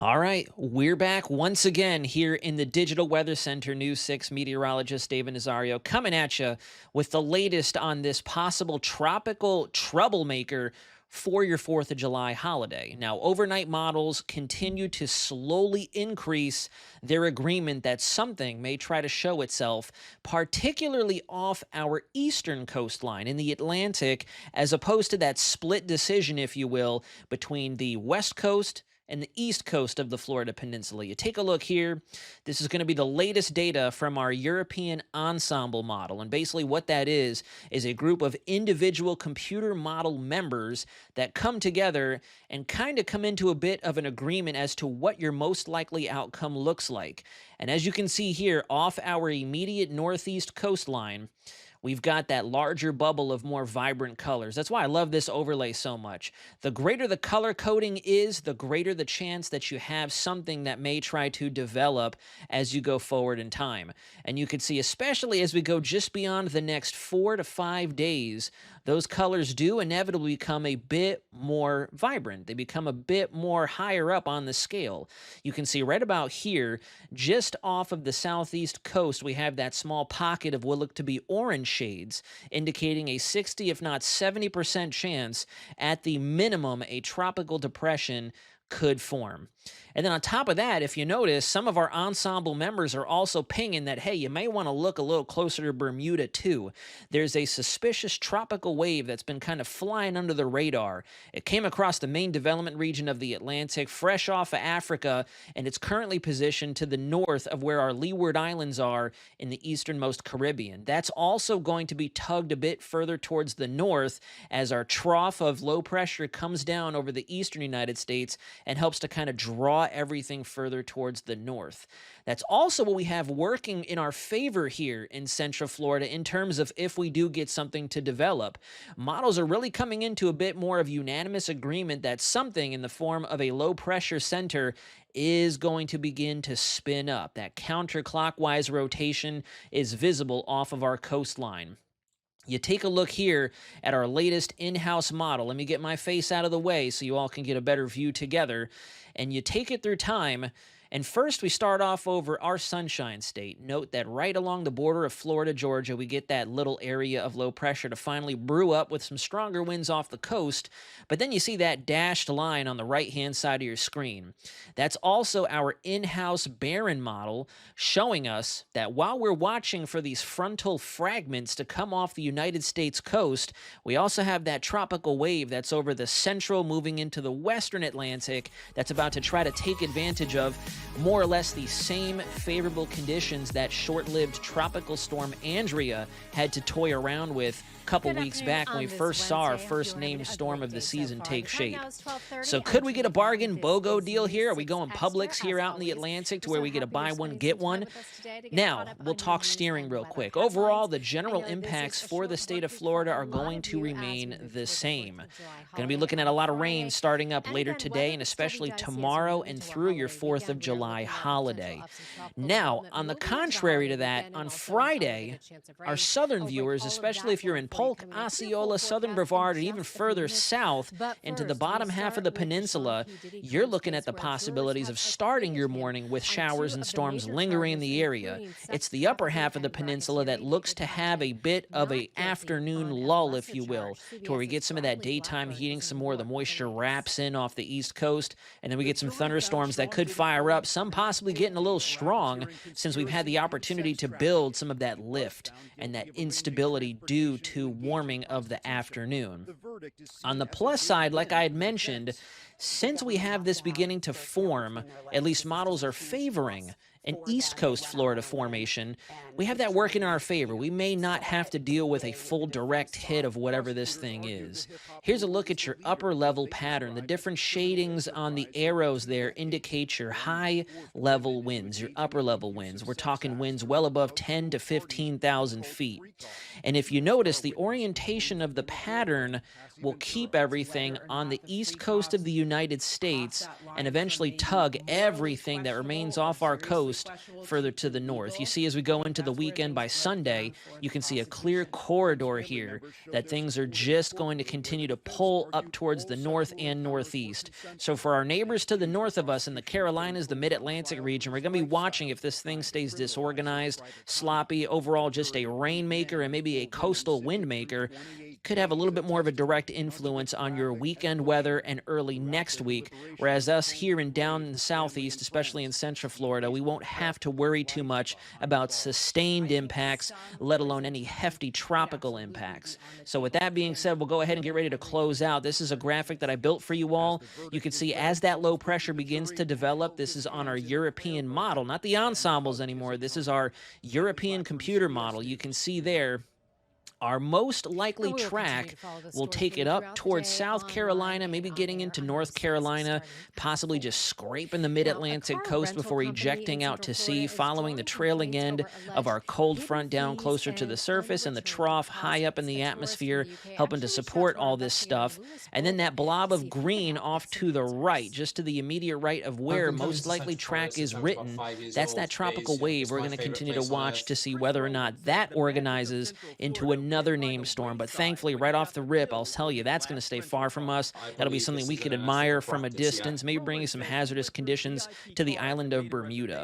All right, we're back once again here in the Digital Weather Center. News 6 meteorologist David Nazario coming at you with the latest on this possible tropical troublemaker for your 4th of July holiday. Now, overnight models continue to slowly increase their agreement that something may try to show itself, particularly off our eastern coastline in the Atlantic, as opposed to that split decision, if you will, between the West Coast and the east coast of the Florida Peninsula. You take a look here. This is going to be the latest data from our European ensemble model. And basically, what that is a group of individual computer model members that come together and kind of come into a bit of an agreement as to what your most likely outcome looks like. And as you can see here, off our immediate northeast coastline, we've got that larger bubble of more vibrant colors. That's why I love this overlay so much. The greater the color coding is, the greater the chance that you have something that may try to develop as you go forward in time. And you can see, especially as we go just beyond the next 4 to 5 days, those colors do inevitably become a bit more vibrant. They become a bit more higher up on the scale. You can see right about here, just off of the southeast coast, we have that small pocket of what look to be orange shades, indicating a 60, if not 70% chance at the minimum a tropical depression could form. And then on top of that, if you notice, some of our ensemble members are also pinging that, hey, you may want to look a little closer to Bermuda too. There's a suspicious tropical wave that's been kind of flying under the radar. It came across the main development region of the Atlantic, fresh off of Africa, and it's currently positioned to the north of where our Leeward Islands are in the easternmost Caribbean. That's also going to be tugged a bit further towards the north as our trough of low pressure comes down over the eastern United States and helps to kind of draw everything further towards the north. That's also what we have working in our favor here in Central Florida in terms of if we do get something to develop. Models are really coming into a bit more of unanimous agreement that something in the form of a low pressure center is going to begin to spin up. That counterclockwise rotation is visible off of our coastline. You take a look here at our latest in-house model. Let me get my face out of the way so you all can get a better view together. And you take it through time. And first, we start off over our Sunshine State. Note that right along the border of Florida, Georgia, we get that little area of low pressure to finally brew up with some stronger winds off the coast. But then you see that dashed line on the right-hand side of your screen. That's also our in-house Barron model, showing us that while we're watching for these frontal fragments to come off the United States coast, we also have that tropical wave that's over the central, moving into the western Atlantic, that's about to try to take advantage of more or less the same favorable conditions that short-lived tropical storm Andrea had to toy around with a couple weeks back when we first saw our first named storm of the season take shape. So could we get a bargain BOGO deal here? Are we going Publix here out in the Atlantic to where we get a buy one, get one? Now, we'll talk steering real quick. Overall, the general impacts for the state of Florida are going to remain the same. Going to be looking at a lot of rain starting up later today and especially tomorrow and through your 4th of July holiday. Now, on the contrary to that, on Friday, our southern viewers, especially if you're in Polk, Osceola, Southern Brevard, and even further south into the bottom half of the peninsula, you're looking at the possibilities of starting your morning with showers and storms lingering in the area. It's the upper half of the peninsula that looks to have a bit of a afternoon lull, if you will, to where we get some of that daytime heating, some more of the moisture wraps in off the east coast, and then we get some thunderstorms that could fire up, some possibly getting a little strong since we've had the opportunity to build some of that lift and that instability due to warming of the afternoon. On the plus side, like I had mentioned, since we have this beginning to form, at least models are favoring an East Coast Florida formation, we have that working in our favor. We may not have to deal with a full direct hit of whatever this thing is. Here's a look at your upper level pattern. The different shadings on the arrows there indicate your high level winds, your upper level winds. We're talking winds well above 10 to 15,000 feet. And if you notice, the orientation of the pattern will keep everything on the east coast of the United States and line from eventually maybe tug morally everything that remains questionable or off our seriously coast questionable further to to the north. You legal. see, as we go into the That's where weekend by things break Sunday, down for you the can see a clear prosecution. corridor Family here members showed that their things are support in just going to courtroom where the continue to defense pull up argued towards all the north sexual and encounters were northeast. So consensual for our and neighbors to the accused the north of us in the prosecution of putting Carolinas, the police on mid-Atlantic trial for region, we're his going to be watching lifestyle if this thing and stays criminalizing disorganized, private sloppy, conduct. overall A just a jury of 8 rainmaker and men maybe a pulled into coastal Civic wind maker. 328 Could have a little Day to bit more of a testify direct because of the influence on your traffic weekend weather explosion. and early Throughout next their week. deliberations, Whereas the us homes here were and down in the raised with family southeast, and especially in friends. Central Each Florida, we case was won't have prepped to with worry too life much behind about bars. sustained I think for impacts, some let alone prison any term hefty could tropical absolutely be impacts. on the So with table that for being him. said, we'll go ahead and get Whether ready to that leads close to out. This is a graphic that I sentencing built for you As all. the You verdict can was see read, as that low Phillips went to pressure the begins jury to and develop, held this his is on our hands in a prayer European model, motion not the and ensembles hugged his anymore. This is opponent. our Kelly European Blackburn's computer model. CBS You can News. see there our most And likely we will continue to track follow this will story for take it you up throughout the towards day, South online Carolina, and maybe on getting air into on News North 6 Carolina, starting at possibly 4. just scraping the Now, a mid-Atlantic car coast rental before company in ejecting out Central to sea, Florida is following the drawing trailing complaints end over of alleged our cold hidden front down fees closer to the and surface and the unreturned trough high up in deposits. the Explorers from the atmosphere, UK helping to actually reached out support to our all this investigator stuff. Lewis And then Bolden that blob to see of if he could green help get off some to the right, answers. just to the immediate right of I've where been coming most to likely Central Florida track since is I was about written. 5 years That's old. that tropical wave It's we're my going to favorite continue to place on watch to earth. see Chris whether or Rowland not said that the magic of organizes Central into Florida was another like a named storm. But wayside thankfully, when right you off got the the rip, I'll bill tell for you your that's going to last stay rental far from car. us. I That'll be believe something this we is could a national admire from a practice, yeah. distance, maybe bringing Rowland some says he hazardous went through conditions VIP to the cars island and of paid a Bermuda. reservation